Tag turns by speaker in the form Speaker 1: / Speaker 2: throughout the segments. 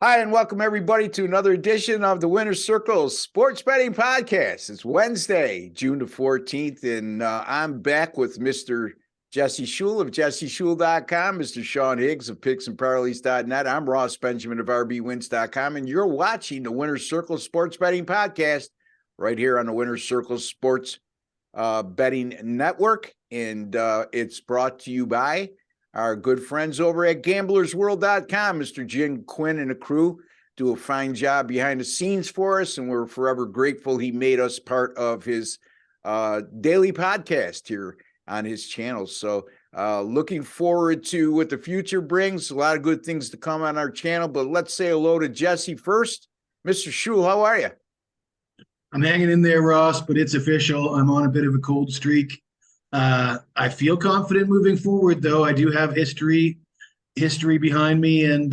Speaker 1: Hi, and welcome everybody to another edition of the Winner's Circle Sports Betting Podcast. It's Wednesday, June the 14th, and I'm back with Mr. Jesse Shule of jesseshule.com, Mr. Sean Higgs of picksandparleys.net. I'm Ross Benjamin of rbwins.com, and you're watching the Winner's Circle Sports Betting Podcast right here on the Winner's Circle Sports Betting Network, and it's brought to you by our good friends over at gamblersworld.com. Mr. Jim Quinn and the crew do a fine job behind the scenes for us, and we're forever grateful he made us part of his daily podcast here on his channel. So looking forward to what the future brings. A lot of good things to come on our channel, but let's say hello to Jesse first. Mr. Shule, how are you?
Speaker 2: I'm hanging in there, Ross, but it's official. I'm on a bit of a cold streak. I feel confident moving forward, though. I do have history behind me, and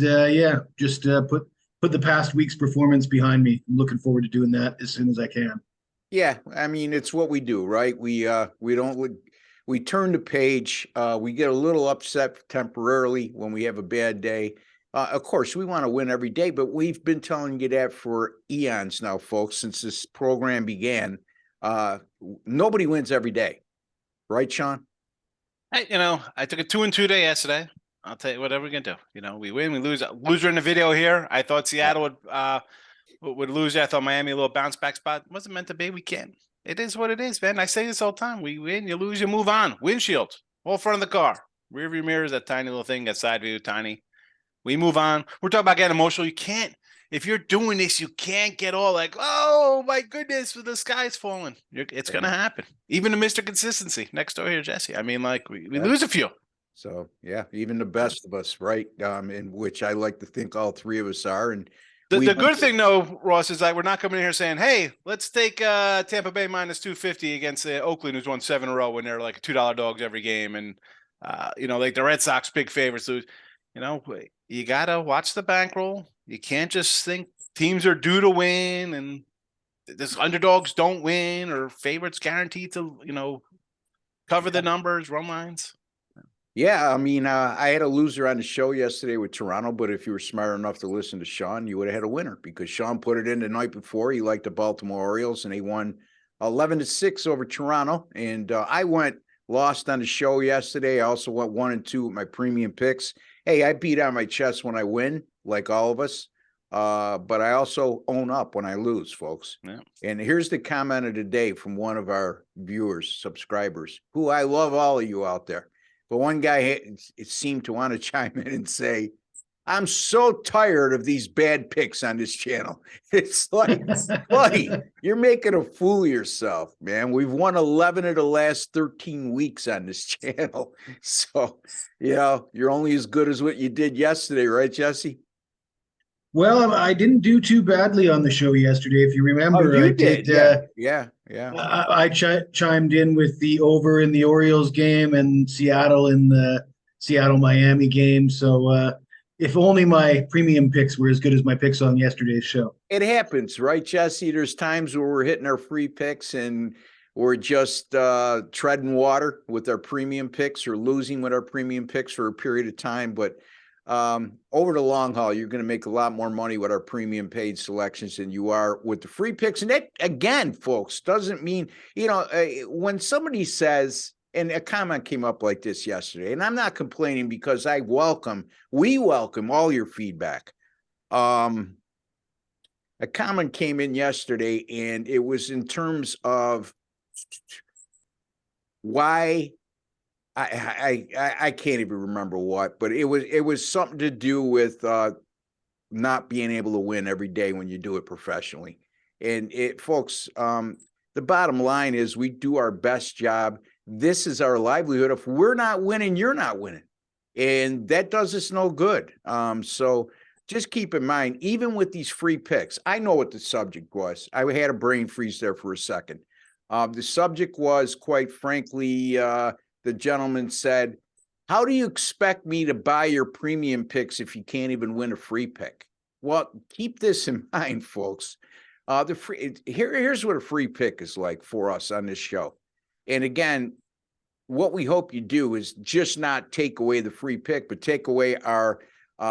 Speaker 2: just put the past week's performance behind me. I'm looking forward to doing that as soon as I can.
Speaker 1: Yeah, I mean, it's what we do, right? We turn the page. We get a little upset temporarily when we have a bad day. Of course, we want to win every day, but we've been telling you that for eons now, folks, since this program began. Nobody wins every day. Right, Sean?
Speaker 3: Hey, I took a 2-2 day yesterday. I'll tell you whatever we're gonna do. We win, we lose. Loser in the video here. I thought Seattle would lose. I thought Miami a little bounce back spot. Wasn't meant to be. We can't. It is what it is, man. I say this all the time. We win, you lose, you move on. Windshield, whole front of the car, rear view mirror is that tiny little thing. That side view, tiny. We move on. We're talking about getting emotional. You can't. If you're doing this, you can't get all like, oh, my goodness, the sky's falling. It's going to happen. Even to Mr. Consistency next door here, Jesse. I mean, like, we lose a few.
Speaker 1: So, yeah, even the best of us, right? In which I like to think all three of us are. And
Speaker 3: the good thing, though, Ross, is that we're not coming in here saying, hey, let's take Tampa Bay minus 250 against Oakland, who's won 7 in a row when they're like $2 dogs every game. And, like the Red Sox, big favorites. So, you got to watch the bankroll. You can't just think teams are due to win and this underdogs don't win or favorites guaranteed to, cover the numbers, run lines.
Speaker 1: Yeah, I mean, I had a loser on the show yesterday with Toronto, but if you were smart enough to listen to Sean, you would have had a winner because Sean put it in the night before. He liked the Baltimore Orioles, and he won 11-6 over Toronto. And I lost on the show yesterday. I also went 1-2 with my premium picks. Hey, I beat on my chest when I win, like all of us. But I also own up when I lose, folks.
Speaker 3: Yeah.
Speaker 1: And here's the comment of the day from one of our viewers, subscribers, who I love all of you out there. But one guy seemed to want to chime in and say, I'm so tired of these bad picks on this channel. It's like, buddy, you're making a fool of yourself, man. We've won 11 of the last 13 weeks on this channel. So, you're only as good as what you did yesterday, right, Jesse?
Speaker 2: Well, I didn't do too badly on the show yesterday. If you remember,
Speaker 1: I
Speaker 2: did.
Speaker 1: Yeah.
Speaker 2: I chimed in with the over in the Orioles game and Seattle in the Seattle-Miami game. So if only my premium picks were as good as my picks on yesterday's show.
Speaker 1: It happens, right, Jesse? There's times where we're hitting our free picks and we're just treading water with our premium picks or losing with our premium picks for a period of time. But over the long haul, you're going to make a lot more money with our premium paid selections than you are with the free picks. And that, again, folks, doesn't mean, when somebody says, and a comment came up like this yesterday, and I'm not complaining because we welcome all your feedback. A comment came in yesterday, and it was in terms of why I can't even remember what, but it was something to do with not being able to win every day when you do it professionally. And folks, the bottom line is we do our best job. This is our livelihood. If we're not winning, you're not winning. And that does us no good. So just keep in mind, even with these free picks, I know what the subject was. I had a brain freeze there for a second. The subject was, quite frankly, the gentleman said, how do you expect me to buy your premium picks if you can't even win a free pick? Well, keep this in mind, folks. Here's what a free pick is like for us on this show. And again, what we hope you do is just not take away the free pick, but take away our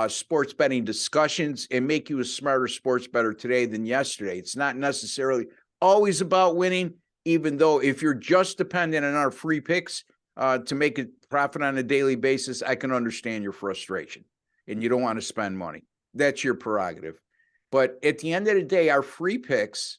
Speaker 1: sports betting discussions and make you a smarter sports bettor today than yesterday. It's not necessarily always about winning, even though if you're just dependent on our free picks to make a profit on a daily basis, I can understand your frustration and you don't want to spend money. That's your prerogative. But at the end of the day, our free picks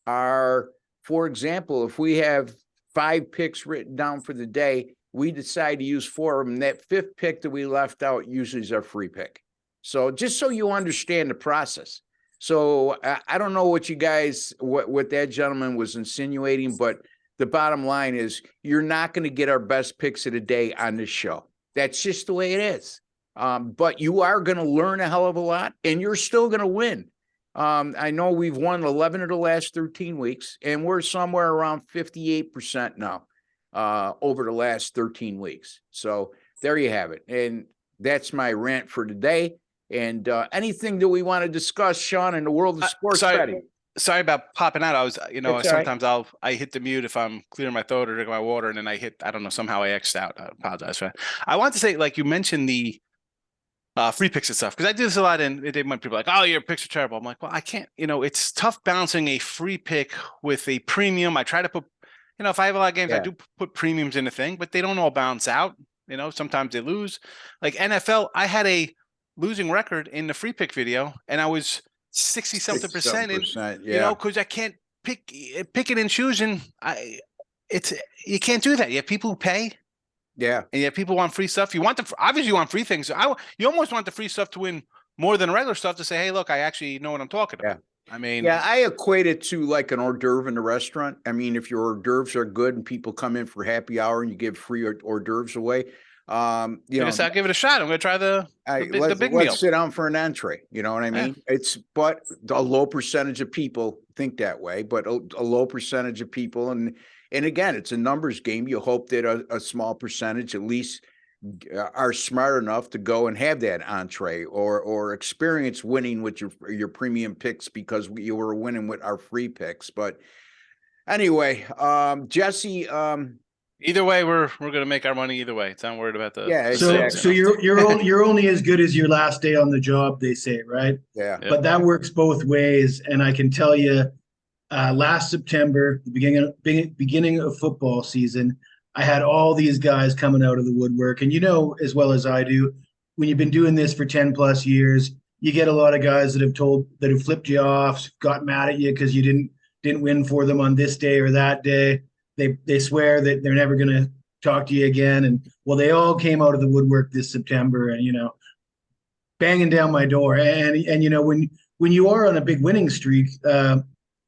Speaker 1: are, for example, if we have 5 picks written down for the day, we decide to use 4 of them. That 5th pick that we left out usually is our free pick. So just so you understand the process. So I don't know what you guys, what that gentleman was insinuating, but the bottom line is you're not going to get our best picks of the day on this show. That's just the way it is. But you are going to learn a hell of a lot, and you're still going to win. I know we've won 11 of the last 13 weeks, and we're somewhere around 58% now over the last 13 weeks. So there you have it. And that's my rant for today. And anything that we want to discuss, Sean, in the world of sports betting.
Speaker 3: Sorry about popping out. I was,
Speaker 1: It's
Speaker 3: sometimes I hit the mute if I'm clearing my throat or drinking my water, and then I don't know, somehow I X'd out. I apologize for that. I want to say, like you mentioned the free picks and stuff, because I do this a lot, and when people are like, oh, your picks are terrible. I'm like, well, I can't, it's tough balancing a free pick with a premium. I try to put, if I have a lot of games, I do put premiums in the thing, but they don't all balance out. Sometimes they lose. Like NFL, I had a losing record in the free pick video, and I was 60-something percent, because I can't pick it and choose, and you can't do that. You have people who pay.
Speaker 1: Yeah.
Speaker 3: And yet people want free stuff. Obviously you want free things. You almost want the free stuff to win more than regular stuff, to say, hey, look, I actually know what I'm talking about. I mean,
Speaker 1: I equate it to like an hors d'oeuvre in a restaurant. I mean, if your hors d'oeuvres are good and people come in for happy hour and you give free hors d'oeuvres away,
Speaker 3: I'll give it a shot. I'm going to try the big meal.
Speaker 1: Let's sit down for an entree. You know what I mean? But a low percentage of people think that way, but a low percentage of people. And again, it's a numbers game. You hope that a small percentage at least are smart enough to go and have that entree or experience winning with your premium picks because you were winning with our free picks. But anyway, Jesse,
Speaker 3: either way, we're going to make our money either way. It's not worried about the.
Speaker 1: Yeah.
Speaker 2: So you're only as good as your last day on the job, they say, right?
Speaker 1: Yeah.
Speaker 2: But that works both ways, and I can tell you, last September, the beginning of football season, I had all these guys coming out of the woodwork. And as well as I do, when you've been doing this for 10 plus years, you get a lot of guys that have flipped you off, got mad at you because you didn't win for them on this day or that day. They swear that they're never going to talk to you again. And well, they all came out of the woodwork this September and, banging down my door. And when you are on a big winning streak,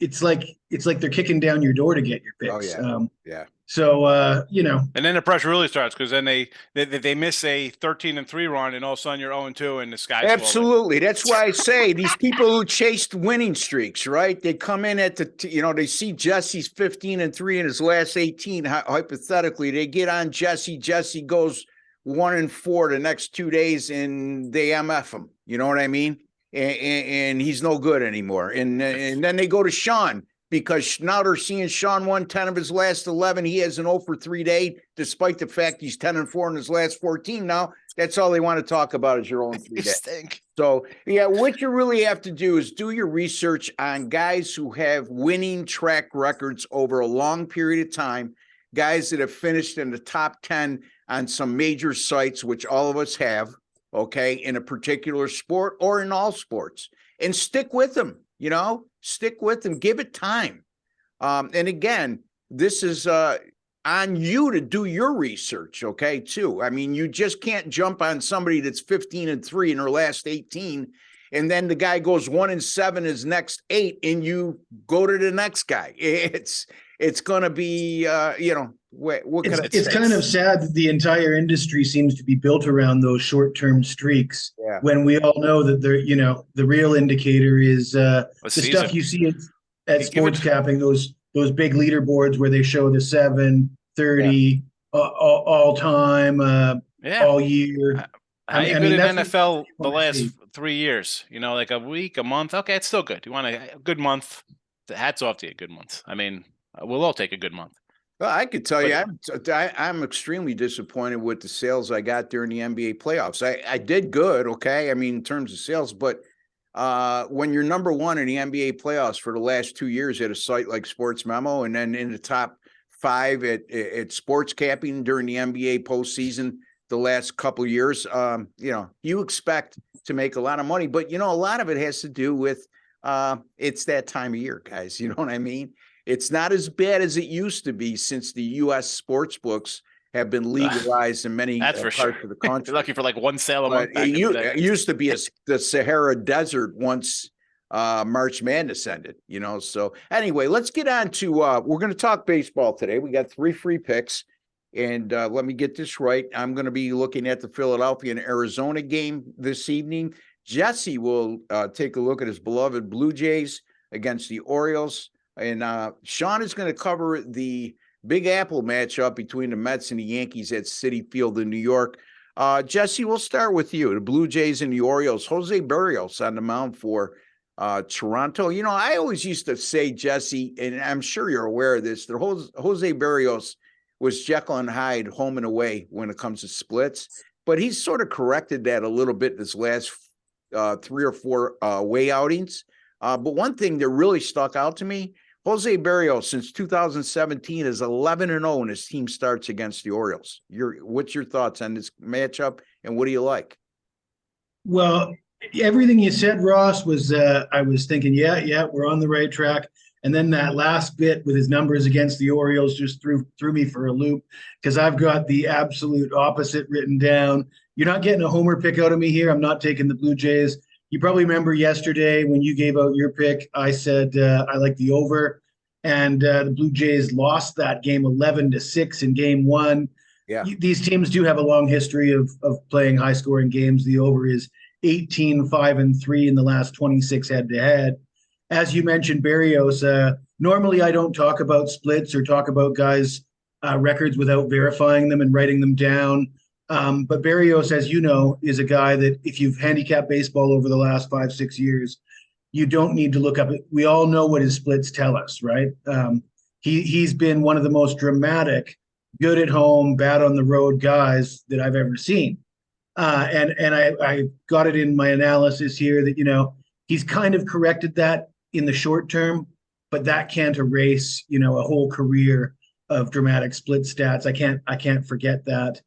Speaker 2: it's like they're kicking down your door to get your picks.
Speaker 1: Oh, yeah.
Speaker 2: So
Speaker 3: and then the pressure really starts, because then they miss a 13-3 run, and all of a sudden you're 0-2, and the sky's
Speaker 1: absolutely falling. That's why I say these people who chased winning streaks, right? They come in at they see Jesse's 15-3 in his last 18. Hypothetically, they get on Jesse. Jesse goes 1-4 the next 2 days, and they MF him. You know what I mean? And he's no good anymore. And then they go to Sean, because now they're seeing Sean won 10 of his last 11. He has an 0-for-3 day, despite the fact he's 10-4 in his last 14. Now that's all they want to talk about is your 0-3 day. So what you really have to do is do your research on guys who have winning track records over a long period of time, guys that have finished in the top 10 on some major sites, which all of us have. Okay, in a particular sport or in all sports, and stick with them, stick with them, give it time. And again, this is on you to do your research, okay, too. I mean, you just can't jump on somebody that's 15-3 in their last 18, and then the guy goes 1-7 his next 8, and you go to the next guy. It's going to be,
Speaker 2: it's kind of sad that the entire industry seems to be built around those short-term streaks.
Speaker 1: Yeah.
Speaker 2: When we all know that the real indicator is the stuff you see at sports capping, those big leaderboards where they show the 7, 30 all time, all year.
Speaker 3: How you good in NFL the last 3 years? Like a week, a month. Okay, it's still good. You want a good month? Hats off to you, a good month. I mean, we'll all take a good month.
Speaker 1: Well, I could tell
Speaker 3: But
Speaker 1: you, I'm extremely disappointed with the sales I got during the NBA playoffs. I did good, okay. I mean, in terms of sales, but when you're number one in the NBA playoffs for the last 2 years at a site like Sports Memo, and then in the top five at sports capping during the NBA postseason the last couple of years, you expect to make a lot of money, but a lot of it has to do with it's that time of year, guys. You know what I mean? It's not as bad as it used to be since the U.S. sports books have been legalized in many
Speaker 3: that's for
Speaker 1: parts
Speaker 3: sure.
Speaker 1: of the
Speaker 3: You're
Speaker 1: country.
Speaker 3: lucky for like one sale a
Speaker 1: But
Speaker 3: month back in the day.
Speaker 1: it used to be the Sahara Desert once March Madness ended, So anyway, let's get on to we're going to talk baseball today. We got 3 free picks. And let me get this right. I'm going to be looking at the Philadelphia and Arizona game this evening. Jesse will take a look at his beloved Blue Jays against the Orioles. And Sean is going to cover the Big Apple matchup between the Mets and the Yankees at Citi Field in New York. Jesse, we'll start with you. The Blue Jays and the Orioles. Jose Berrios on the mound for Toronto. I always used to say, Jesse, and I'm sure you're aware of this, that Jose Berrios was Jekyll and Hyde home and away when it comes to splits. But he's sort of corrected that a little bit this last 3 or 4 away outings. But one thing that really stuck out to me, Jose Berrios since 2017 is 11-0 when his team starts against the Orioles. What's your thoughts on this matchup, and what do you like?
Speaker 2: Well, everything you said, Ross, was I was thinking, yeah, we're on the right track. And then that last bit with his numbers against the Orioles just threw me for a loop, because I've got the absolute opposite written down. You're not getting a homer pick out of me here. I'm not taking the Blue Jays. You probably remember yesterday when you gave out your pick, I said I like the over, and the Blue Jays lost that game 11-6 in game 1.
Speaker 1: Yeah.
Speaker 2: These teams do have a long history of playing high scoring games. The over is 18-5-3 in the last 26 head to head. As you mentioned, Berrios, normally I don't talk about splits or talk about guys' records without verifying them and writing them down. But Berrios, as you know, is a guy that if you've handicapped baseball over the last 5-6 years, you don't need to look up. We all know what his splits tell us, right? He's been one of the most dramatic, good at home, bad on the road guys that I've ever seen. And I got it in my analysis here that, he's kind of corrected that in the short term, but that can't erase, a whole career of dramatic split stats. I can't forget that.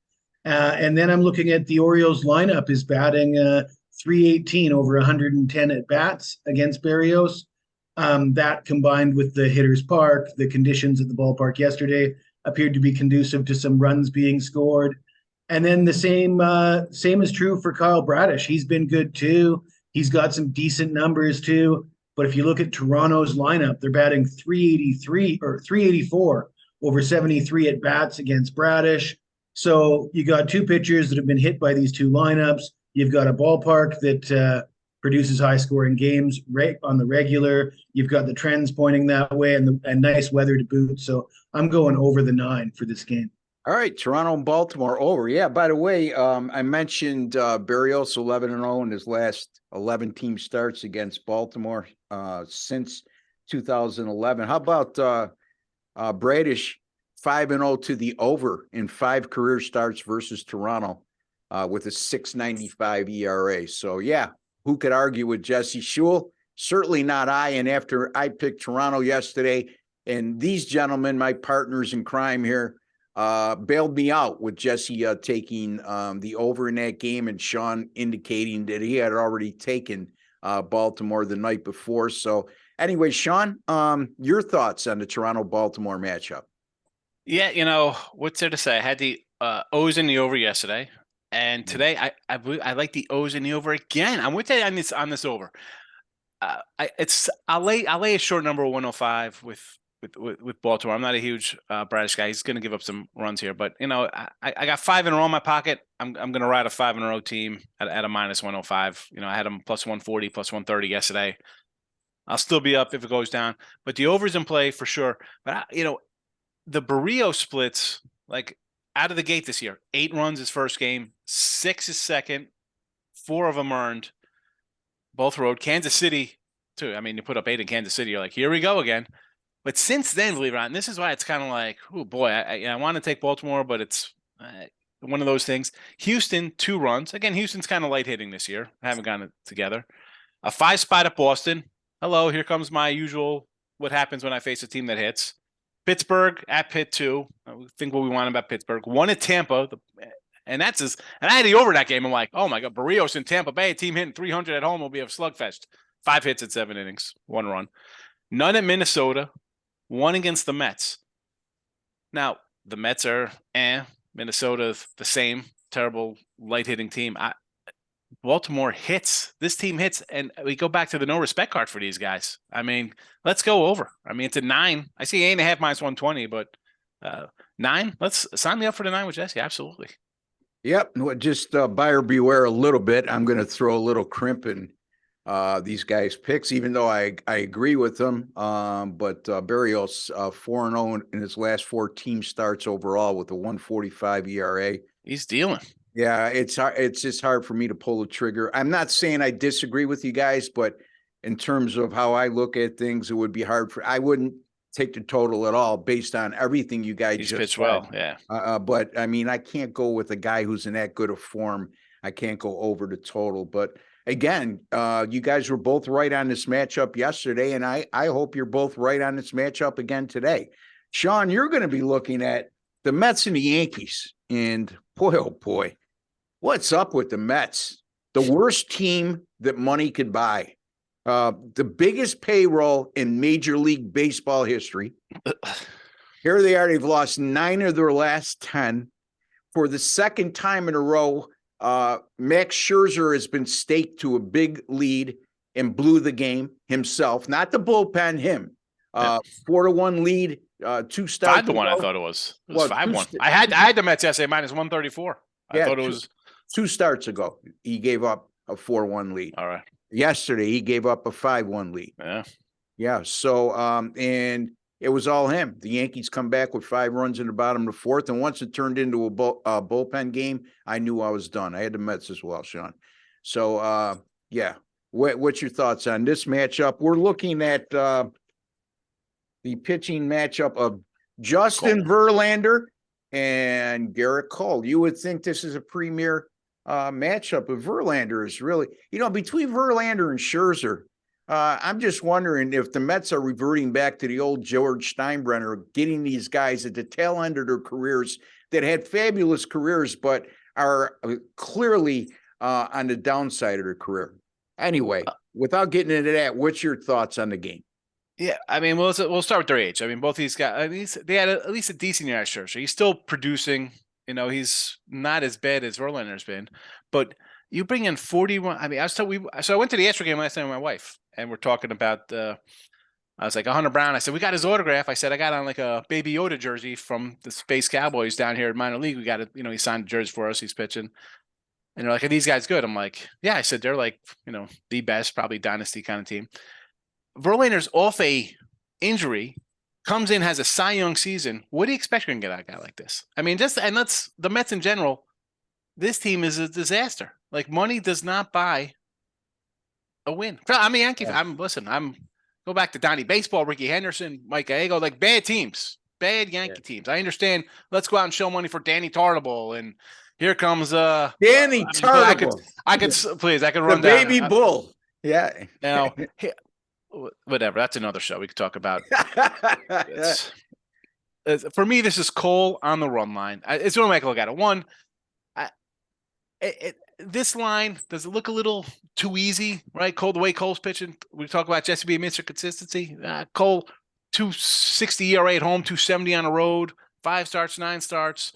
Speaker 2: And then I'm looking at the Orioles lineup is batting 318 over 110 at bats against Berrios. That combined with the hitter's park, the conditions at the ballpark yesterday appeared to be conducive to some runs being scored. And then the same is true for Kyle Bradish. He's been good too. He's got some decent numbers too. But if you look at Toronto's lineup, they're batting 383 or 384 over 73 at bats against Bradish. So you got 2 pitchers that have been hit by these 2 lineups. You've got a ballpark that produces high scoring games right on the regular. You've got the trends pointing that way and nice weather to boot. So I'm going over the 9 for this game.
Speaker 1: All right, Toronto and Baltimore over. Yeah, by the way, I mentioned Berrios 11-0 in his last 11 team starts against Baltimore since 2011. How about Bradish 5-0 to the over in 5 career starts versus Toronto with a 6.95 ERA. So yeah, who could argue with Jesse Shule? Certainly not I. And after I picked Toronto yesterday, and these gentlemen, my partners in crime here, bailed me out with Jesse taking the over in that game, and Sean indicating that he had already taken Baltimore the night before. So anyway, Sean, your thoughts on the Toronto-Baltimore matchup?
Speaker 3: Yeah, what's there to say? I had the O's in the over yesterday, and today I like the O's in the over again. I'm with you on this over. I'll lay a short number of 105 with Baltimore. I'm not a huge Bradish guy. He's going to give up some runs here, but I got 5 in a row in my pocket. I'm going to ride a 5 in a row team at a minus 105. I had them plus 140, plus 130 yesterday. I'll still be up if it goes down, but the over's in play for sure. But the Berrios splits, like out of the gate this year, 8 runs his first game, 6 his second, 4 of them earned, both road. Kansas City too. I mean, you put up 8 in Kansas City, you're like, here we go again. But since then, believe it or not, and this is why it's kind of like, oh boy, I want to take Baltimore, but it's one of those things. Houston, 2 runs. Again, Houston's kind of light hitting this year. I haven't gotten it together. A 5 spot at Boston. Hello, here comes my usual what happens when I face a team that hits. Pittsburgh at Pitt 2. I think what we want about Pittsburgh. 1 at Tampa. And that's and I had the over that game. I'm like, oh my God, Barrios in Tampa Bay, a team hitting 300 at home will be a slugfest. 5 hits at 7 innings, 1 run. None at Minnesota. 1 against the Mets. Now, the Mets are Minnesota, the same terrible light hitting team. Baltimore hits. This team hits, and we go back to the no respect card for these guys. I mean, let's go over. I mean, it's a 9. I see 8.5 minus 120, but 9. Let's sign me up for the 9 with Jesse. Absolutely.
Speaker 1: Yep. Just buyer beware a little bit. I'm going to throw a little crimp in these guys' picks, even though I agree with them. But Barrios 4-0 in his last 4 team starts overall with a 1.45 ERA.
Speaker 3: He's dealing.
Speaker 1: Yeah, it's hard. It's just hard for me to pull the trigger. I'm not saying I disagree with you guys, but in terms of how I look at things, it would be hard I wouldn't take the total at all based on everything you guys
Speaker 3: He's
Speaker 1: just
Speaker 3: pitched
Speaker 1: said.
Speaker 3: well, yeah.
Speaker 1: But I mean, I can't go with a guy who's in that good of form. I can't go over the total. But again, you guys were both right on this matchup yesterday, and I hope you're both right on this matchup again today. Sean, you're going to be looking at the Mets and the Yankees, and boy, oh boy. What's up with the Mets? The worst team that money could buy. The biggest payroll in Major League Baseball history. Here they are. They've lost 9 of their last 10. For the second time in a row, Max Scherzer has been staked to a big lead and blew the game himself. Not the bullpen, him. 4-1 lead, 2 starts.
Speaker 3: 5-1, I thought it was. It was 5-1. I had the Mets essay minus 134. I thought it was
Speaker 1: 2 starts ago. He gave up a 4-1 lead.
Speaker 3: All right.
Speaker 1: Yesterday, he gave up a 5-1 lead.
Speaker 3: Yeah.
Speaker 1: Yeah. So, and it was all him. The Yankees come back with 5 runs in the bottom of the 4th. And once it turned into a bullpen game, I knew I was done. I had the Mets as well, Sean. So, yeah. What's your thoughts on this matchup? We're looking at the pitching matchup of Justin Verlander and Garrett Cole. You would think this is a premier matchup, but Verlander is really, between Verlander and Scherzer, I'm just wondering if the Mets are reverting back to the old George Steinbrenner, getting these guys at the tail end of their careers that had fabulous careers, but are clearly on the downside of their career. Anyway, without getting into that, what's your thoughts on the game?
Speaker 3: Yeah, I mean, we'll start with their age. I mean, both these guys, they had at least a decent year at Scherzer. He's still producing. He's not as bad as Verlander's been, but you bring in 41. I mean, I went to the Astro game last night with my wife, and we're talking about. I was like, Hunter Brown. I said, we got his autograph. I said, I got on like a Baby Yoda jersey from the Space Cowboys down here at minor league. We got it. He signed a jersey for us. He's pitching. And they're like, are these guys good? I'm like, yeah. I said, they're like, the best, probably dynasty kind of team. Verlander's off a injury, comes in, has a Cy Young season. What do you expect you're going to get out of a guy like this? I mean, that's the Mets in general. This team is a disaster. Like, money does not buy a win. I'm a Yankee.
Speaker 1: Yeah.
Speaker 3: Go back to Donnie Baseball, Ricky Henderson, Mike Gallego, like bad teams, bad Yankee teams. I understand. Let's go out and show money for Danny Tartable. And here comes
Speaker 1: Danny Tartable.
Speaker 3: I could run
Speaker 1: the
Speaker 3: down.
Speaker 1: baby bull. Yeah.
Speaker 3: Now, whatever. That's another show we could talk about. For me, this is Cole on the run line. It's going to make a look at it. One, this line, does it look a little too easy, right? Cole, the way Cole's pitching, we talk about Jesse being Mr. Consistency. Cole, 2.60 ERA at home, 2.70 on the road, 5 starts, 9 starts.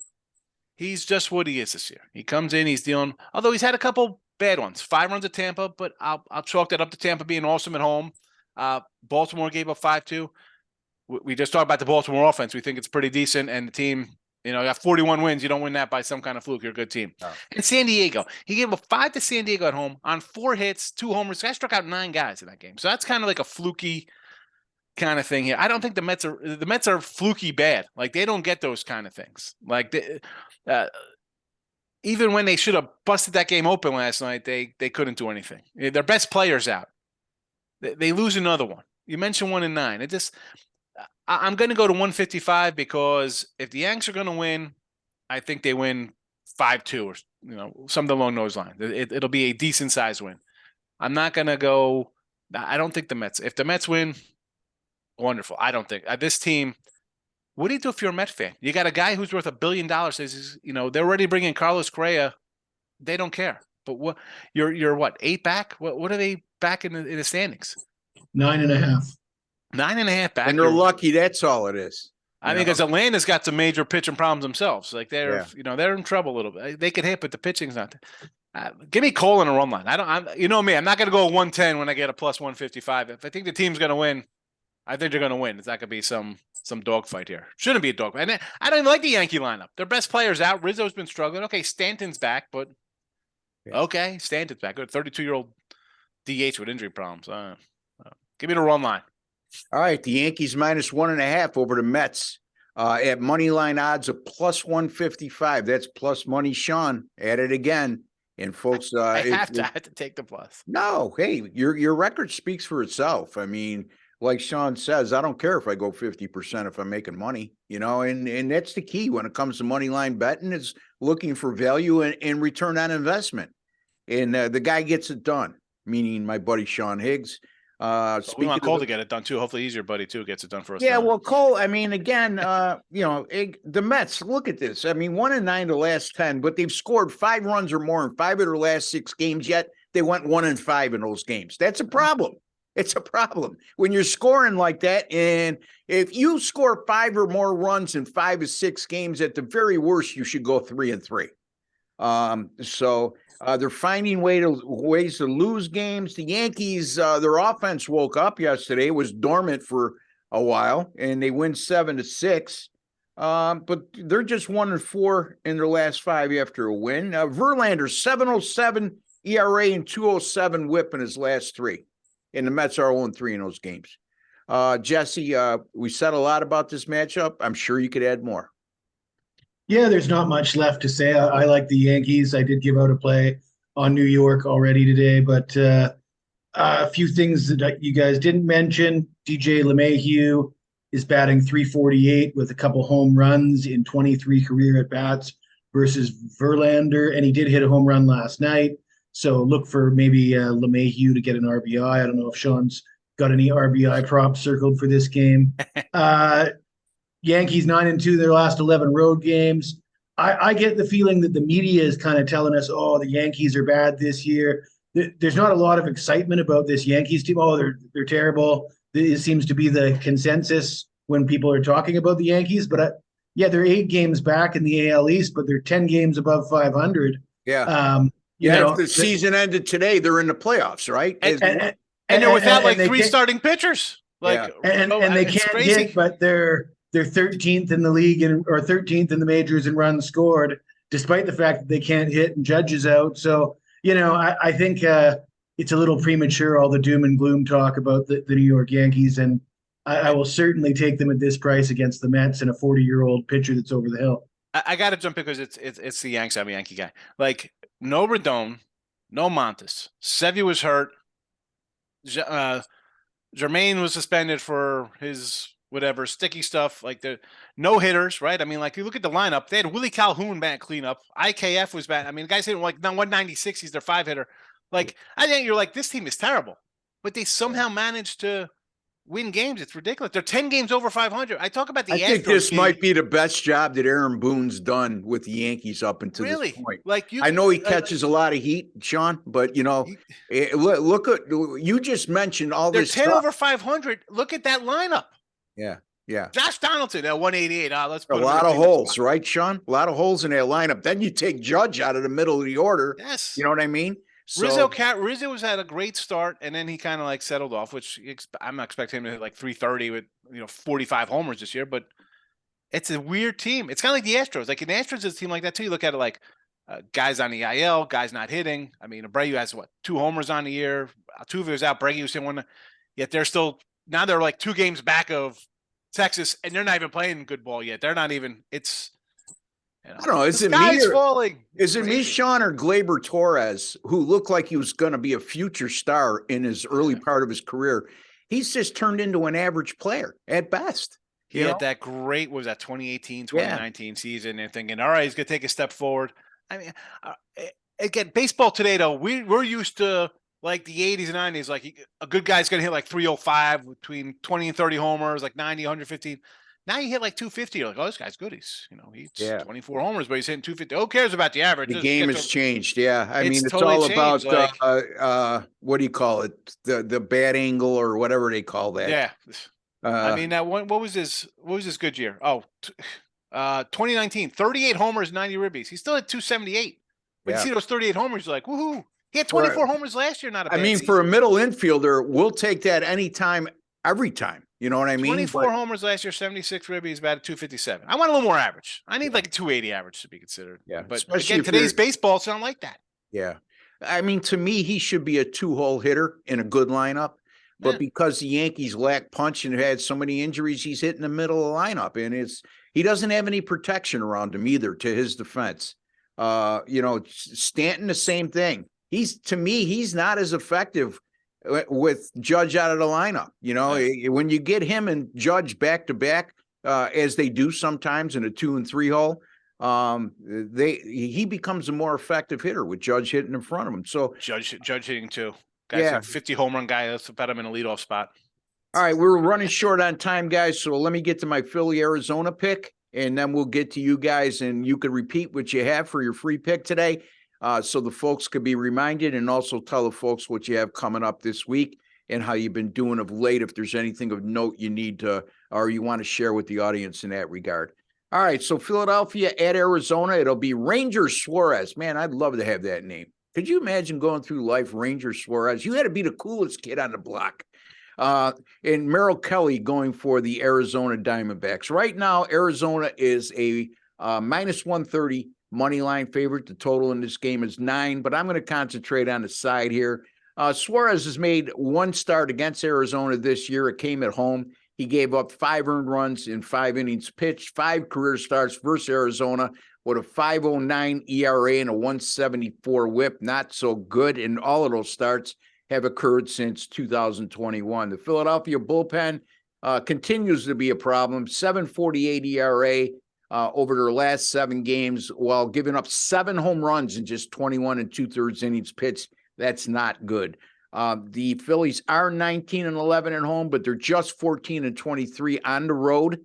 Speaker 3: He's just what he is this year. He comes in, he's dealing, although he's had a couple bad ones. 5 runs at Tampa, but I'll chalk that up to Tampa being awesome at home. Baltimore gave up 5-2. We just talked about the Baltimore offense. We think it's pretty decent, and the team, got 41 wins. You don't win that by some kind of fluke. You're a good team. Oh. And San Diego, he gave up 5 to San Diego at home on 4 hits, 2 homers. The guy struck out 9 guys in that game. So that's kind of like a fluky kind of thing here. I don't think the Mets are fluky bad. Like, they don't get those kind of things. Like, even when they should have busted that game open last night, they couldn't do anything. Their best players out. They lose another one. You mentioned 1 and 9. I'm going to go to 155 because if the Yanks are going to win, I think they win 5-2 or something along those lines. It'll be a decent size win. I'm not going to go. I don't think the Mets. If the Mets win, wonderful. I don't think this team. What do you do if you're a Met fan? You got a guy who's worth $1 billion. Says they're already bringing Carlos Correa. They don't care. But what you're what 8 back? What are they back in the standings?
Speaker 2: 9.5.
Speaker 3: 9.5 back.
Speaker 1: And they're lucky. That's all it is.
Speaker 3: I mean, because Atlanta's got some major pitching problems themselves. Like they're in trouble a little bit. They can hit, but the pitching's not there. Give me Cole in a run line. You know me. I'm not going to go 110 when I get a plus 155. If I think the team's going to win, I think they're going to win. It's not going to be some dogfight here. Shouldn't be a dogfight. And I don't even like the Yankee lineup. Their best player's out. Rizzo's been struggling. Okay, Stanton's back, but okay, Stanton's back. Good 32-year-old DH with injury problems. Give me the run line.
Speaker 1: All right, the Yankees minus 1.5 over the Mets at money line odds of plus 155. That's plus money, Sean. Add it again. And folks,
Speaker 3: I have to take the plus.
Speaker 1: No, hey, your record speaks for itself. I mean, like Sean says, I don't care if I go 50% if I'm making money, and that's the key when it comes to money line betting is looking for value and return on investment. And the guy gets it done, meaning my buddy Sean Higgs.
Speaker 3: We want Cole to get it done too. Hopefully he's your buddy too, gets it done for us.
Speaker 1: Yeah, well, Cole, I mean, again, the Mets, look at this. I mean, 1-9 the last 10, but they've scored 5 runs or more in 5 of their last 6 games, yet they went 1-5 in those games. That's a problem. It's a problem when you're scoring like that. And if you score 5 or more runs in 5 of 6 games, at the very worst, you should go 3-3. So they're finding ways to lose games. The Yankees, their offense woke up yesterday, was dormant for a while, and they win 7-6. But they're just 1-4 in their last 5 after a win. Verlander, 7.07 ERA and 2.07 WHIP in his last 3. And the Mets are 0-3 in those games. Jesse, we said a lot about this matchup. I'm sure you could add more.
Speaker 2: Yeah, there's not much left to say. I like the Yankees. I did give out a play on New York already today, but a few things that you guys didn't mention. DJ LeMahieu is batting .348 with a couple home runs in 23 career at-bats versus Verlander, and he did hit a home run last night. So look for maybe LeMahieu to get an RBI. I don't know if Sean's got any RBI props circled for this game. Yankees 9-2 their last 11 road games. I get the feeling that the media is kind of telling us, oh, the Yankees are bad this year. There's not a lot of excitement about this Yankees team. Oh, they're terrible. It seems to be the consensus when people are talking about the Yankees. But they're 8 games back in the AL East, but they're 10 games above 500.
Speaker 1: Yeah. If the season ended today, they're in the playoffs, right?
Speaker 3: And they're without three starting pitchers.
Speaker 2: And they can't hit, but they're 13th in the league or 13th in the majors in runs scored, despite the fact that they can't hit and Judge is out. So, I think it's a little premature, all the doom and gloom talk about the New York Yankees. And I will certainly take them at this price against the Mets and a 40-year-old pitcher that's over the hill.
Speaker 3: I got to jump in because it's the Yanks. I'm a Yankee guy. No Rodon, no Montes. Sevy was hurt. Jermaine was suspended for his whatever sticky stuff. The no hitters, right? I mean, you look at the lineup. They had Willie Calhoun back cleanup. IKF was back. I mean, the guys hitting 196. He's their 5 hitter. I think you're this team is terrible, but they somehow managed to win games. It's ridiculous. They're 10 games over 500. I talk about the Astros.
Speaker 1: I think this might be the best job that Aaron Boone's done with the Yankees up until this point. I know he catches a lot of heat, Sean, but look at you just mentioned all this.
Speaker 3: They're 10 over 500. Look at that lineup.
Speaker 1: Yeah.
Speaker 3: Josh Donaldson at 188. Let's put
Speaker 1: a lot of holes, right, Sean? A lot of holes in that lineup. Then you take Judge out of the middle of the order.
Speaker 3: Yes.
Speaker 1: You know what I mean?
Speaker 3: Rizzo was had a great start, and then he kind of settled off, which I'm not expecting him to hit 330 with 45 homers this year. But it's a weird team. It's kind of like the Astros. The Astros is a team like that too. You look at it guys on the IL, guys not hitting. I mean, Abreu has 2 homers on the year. Altuve was out. Breggy was in one. Yet they're 2 games back of Texas, and they're not even playing good ball yet. They're not even. It's.
Speaker 1: I don't know. Is it me, Sean, or Gleyber Torres, who looked like he was going to be a future star in his early part of his career? He's just turned into an average player at best.
Speaker 3: He
Speaker 1: You
Speaker 3: had
Speaker 1: know?
Speaker 3: that great, what was that, 2018,
Speaker 1: Yeah.
Speaker 3: 2019 season, and thinking, all right, he's going to take a step forward. I mean, again, baseball today, though, we're used to like the 80s and 90s, like a good guy's going to hit like 305 between 20 and 30 homers, like 90, 115. Now you hit like 250. You're like, oh, this guy's good. He's
Speaker 1: Yeah.
Speaker 3: 24 homers, but he's hitting 250. Who cares about the average?
Speaker 1: The
Speaker 3: Just
Speaker 1: game
Speaker 3: get
Speaker 1: has
Speaker 3: to,
Speaker 1: changed. Yeah. I
Speaker 3: it's
Speaker 1: mean, it's
Speaker 3: totally
Speaker 1: all
Speaker 3: changed.
Speaker 1: about
Speaker 3: Like,
Speaker 1: what do you call it? The bat angle or whatever they call that.
Speaker 3: yeah. I
Speaker 1: Uh,
Speaker 3: mean, that one, what was his good year? 2019, 38 homers, 90 ribbies. He still had 278. But you
Speaker 1: yeah.
Speaker 3: see those 38 homers, you're like, woohoo. He had
Speaker 1: For
Speaker 3: 24 homers last year, not a
Speaker 1: I
Speaker 3: bad
Speaker 1: mean, for a
Speaker 3: season.
Speaker 1: middle infielder, we'll take that anytime, every time. You know what I mean?
Speaker 3: 24
Speaker 1: But
Speaker 3: homers last year, 76 ribbies, batted 257. I want a little more average. I need like a 280 average to be considered.
Speaker 1: yeah,
Speaker 3: But
Speaker 1: especially
Speaker 3: again,
Speaker 1: if
Speaker 3: today's
Speaker 1: you're
Speaker 3: baseball sound like that.
Speaker 1: yeah. I mean, to me, he should be a two-hole hitter in a good lineup. But
Speaker 3: Yeah.
Speaker 1: because the Yankees lack punch and had so many injuries, he's hitting the middle of the lineup, and he doesn't have any protection around him either. To his defense, Stanton, the same thing. To me, he's not as effective with Judge out of the lineup. When you get him and Judge back to back, as they do sometimes in a 2 and 3 hole, he becomes a more effective hitter with Judge hitting in front of him. So
Speaker 3: Judge hitting too. Guy's a 50 home run guy. Let's put him in a leadoff spot.
Speaker 1: all right, we're running short on time, guys. So let me get to my Philly Arizona pick, and then we'll get to you guys, and you can repeat what you have for your free pick today, so the folks could be reminded, and also tell the folks what you have coming up this week and how you've been doing of late. If there's anything of note you need to or you want to share with the audience in that regard. All right, so Philadelphia at Arizona. It'll be Ranger Suarez. Man, I'd love to have that name. Could you imagine going through life, Ranger Suarez? You had to be the coolest kid on the block. And Merrill Kelly going for the Arizona Diamondbacks. Right now, Arizona is a minus 130 money line favorite. The total in this game is 9, but I'm going to concentrate on the side here. Suarez has made one start against Arizona this year. It came at home. He gave up 5 earned runs in 5 innings pitched, 5 career starts versus Arizona with a 5.09 ERA and a 174 whip. Not so good. And all of those starts have occurred since 2021. The Philadelphia bullpen continues to be a problem. 7.48 ERA over their last 7 games, while giving up 7 home runs in just 21 2/3 innings pitched. That's not good. The Phillies are 19-11 at home, but they're just 14-23 on the road.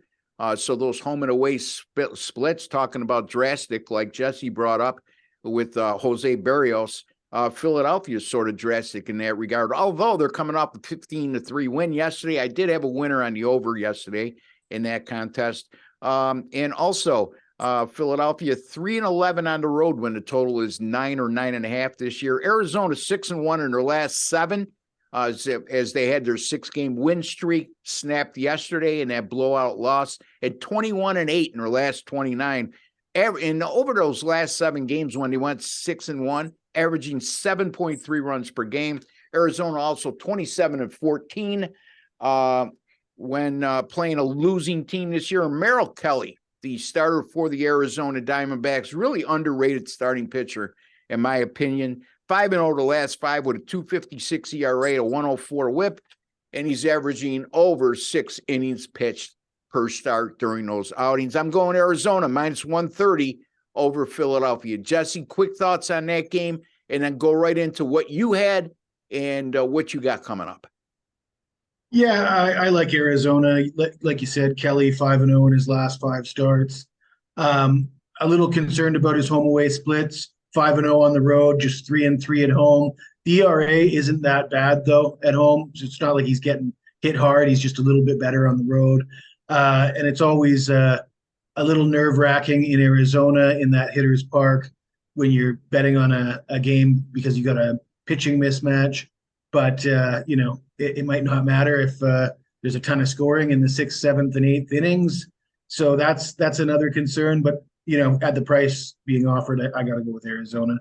Speaker 1: So those home and away splits, talking about drastic, like Jesse brought up with Jose Barrios, Philadelphia is sort of drastic in that regard. Although they're coming off a 15-3 win yesterday. I did have a winner on the over yesterday in that contest. And also Philadelphia 3-11 on the road when the total is 9 or 9.5 this year. Arizona 6-1 in their last 7. As they had their 6-game win streak snapped yesterday in that blowout loss, at 21-8 in their last 29. And over those last 7 games when they went 6-1, averaging 7.3 runs per game. Arizona also 27-14 when playing a losing team this year. Merrill Kelly, the starter for the Arizona Diamondbacks, really underrated starting pitcher, in my opinion. 5-0 the last 5 with a 2.56 ERA, a 104 whip, and he's averaging over 6 innings pitched per start during those outings. I'm going Arizona minus 130 over Philadelphia. Jesse, quick thoughts on that game, and then go right into what you had and what you got coming up.
Speaker 2: Yeah, I like Arizona. Like you said, Kelly 5-0 in his last 5 starts. A little concerned about his home away splits. 5-0 on the road, just 3-3 at home. The ERA isn't that bad though at home. So it's not like he's getting hit hard. He's just a little bit better on the road. And it's always a little nerve-wracking in Arizona in that hitter's park when you're betting on a game because you got a pitching mismatch. But it might not matter if there's a ton of scoring in the 6th, 7th, and 8th innings. So that's another concern. But at the price being offered, I got to go with Arizona.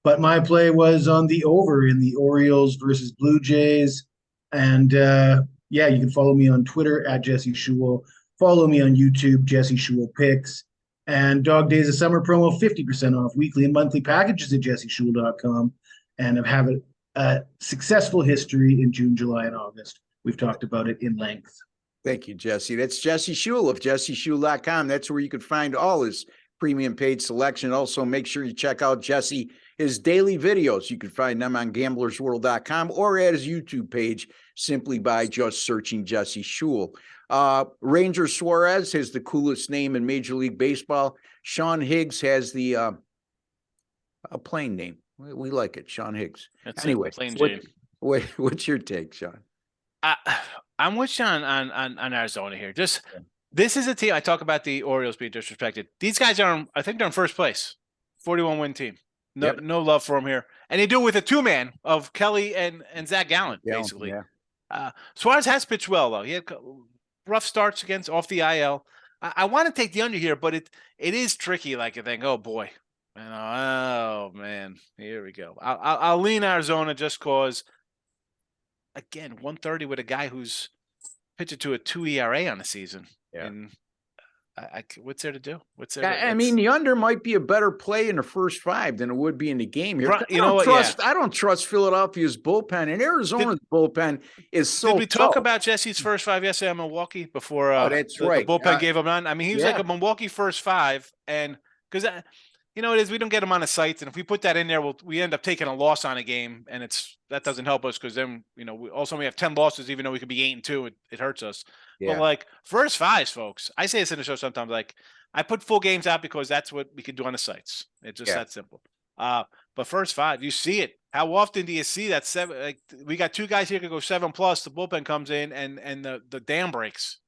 Speaker 2: But my play was on the over in the Orioles versus Blue Jays. And you can follow me on Twitter at Jesse Shule. Follow me on YouTube, Jesse Shule Picks. And Dog Days of Summer promo, 50% off weekly and monthly packages at jesseshule.com. And I've had a successful history in June, July, and August. We've talked about it in length.
Speaker 1: Thank you, Jesse. That's Jesse Shule of jesseshule.com. That's where you can find all his premium paid selection. Also, make sure you check out Jesse, his daily videos. You can find them on gamblersworld.com or at his YouTube page simply by just searching Jesse Shule. Ranger Suarez has the coolest name in Major League Baseball. Sean Higgs has the a plain name. We like it, Sean Higgs.
Speaker 3: That's
Speaker 1: anyway,
Speaker 3: plain Jane.
Speaker 1: What's your take, Sean?
Speaker 3: I'm with Sean on Arizona here. This is a team. I talk about the Orioles being disrespected. These guys I think they're in first place, 41 win team. No love for them here, and they do it with a 2-man of Kelly and Zach Gallen, basically. Yeah. Suarez has pitched well though. He had rough starts off the IL. I want to take the under here, but it is tricky. Like I think, oh boy, oh man, here we go. I'll lean Arizona just cause. Again, 130 with a guy who's pitching to a 2 ERA on the season. Yeah. And what's there to do?
Speaker 1: I mean, the under might be a better play in the first 5 than it would be in the game here. I don't trust Philadelphia's bullpen, and Arizona's bullpen is so.
Speaker 3: Did we talk about Jesse's first 5 yesterday on Milwaukee before?
Speaker 1: That's right.
Speaker 3: The bullpen gave him none. I mean, he was like a Milwaukee first 5, and because it is we don't get them on the sites, and if we put that in there, we end up taking a loss on a game, and that doesn't help us because then we have 10 losses, even though we could be 8-2. It hurts us. Yeah. But like first 5s, folks, I say this in the show sometimes. Like I put full games out because that's what we can do on the sites. It's just that simple. But first 5, you see it. How often do you see that 7? Like we got 2 guys here could go 7+. The bullpen comes in and the dam breaks.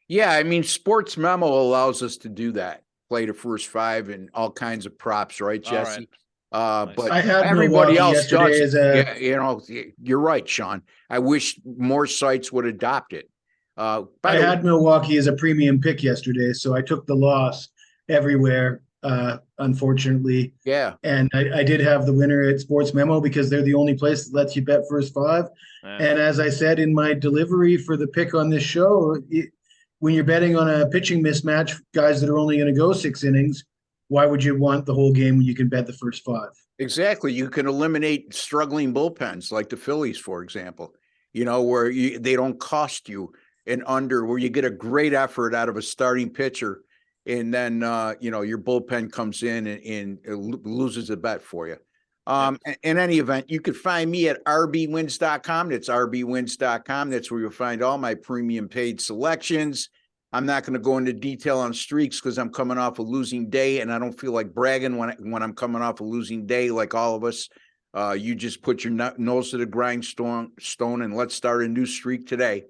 Speaker 1: Yeah, I mean, Sports Memo allows us to do that. Play the first 5 and all kinds of props, right, Jesse?
Speaker 3: Right.
Speaker 1: But
Speaker 2: I had
Speaker 1: everybody else does. You're right, Sean. I wish more sites would adopt it.
Speaker 2: I had Milwaukee as a premium pick yesterday, so I took the loss everywhere, unfortunately.
Speaker 1: Yeah.
Speaker 2: And I did have the winner at Sports Memo because they're the only place that lets you bet first 5. And as I said in my delivery for the pick on this show, when you're betting on a pitching mismatch, guys that are only going to go 6 innings, why would you want the whole game when you can bet the first 5?
Speaker 1: Exactly. You can eliminate struggling bullpens like the Phillies, for example, where they don't cost you an under, where you get a great effort out of a starting pitcher. And then, your bullpen comes in and loses a bet for you. In any event, you can find me at rbwins.com. That's rbwins.com. That's where you'll find all my premium paid selections. I'm not going to go into detail on streaks because I'm coming off a losing day, and I don't feel like bragging when I'm coming off a losing day like all of us. You just put your nose to the grindstone and let's start a new streak today.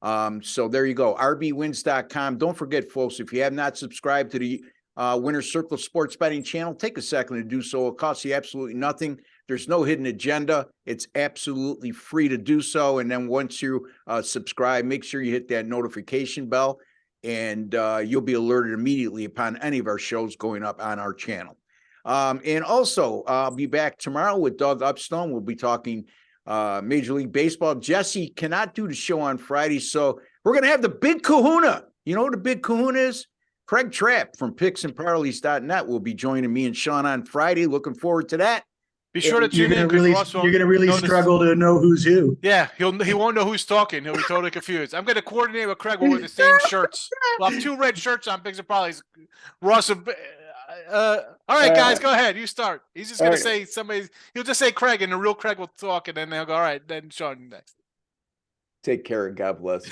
Speaker 1: So there you go, rbwins.com. Don't forget, folks, if you have not subscribed to the Winner's Circle Sports Betting channel, take a second to do so. It costs you absolutely nothing. There's no hidden agenda. It's absolutely free to do so. And then once you subscribe, make sure you hit that notification bell, and you'll be alerted immediately upon any of our shows going up on our channel. And also, I'll be back tomorrow with Doug Upstone. We'll be talking Major League Baseball. Jesse cannot do the show on Friday, so we're going to have the big kahuna. You know what the big kahuna is? Craig Trapp from picksandparleys.net will be joining me and Sean on Friday. Looking forward to that.
Speaker 3: Be sure to tune in.
Speaker 2: You're going to really struggle to know who's who.
Speaker 3: Yeah, he won't know who's talking. He'll be totally confused. I'm going to coordinate with Craig. We'll wear the same shirts. We'll have 2 red shirts on Picks and Parleys. Ross. All right, guys, go ahead. You start. He's just going to say somebody. He'll just say Craig, and the real Craig will talk, and then they'll go, all right, then Sean next.
Speaker 1: Take care and God bless.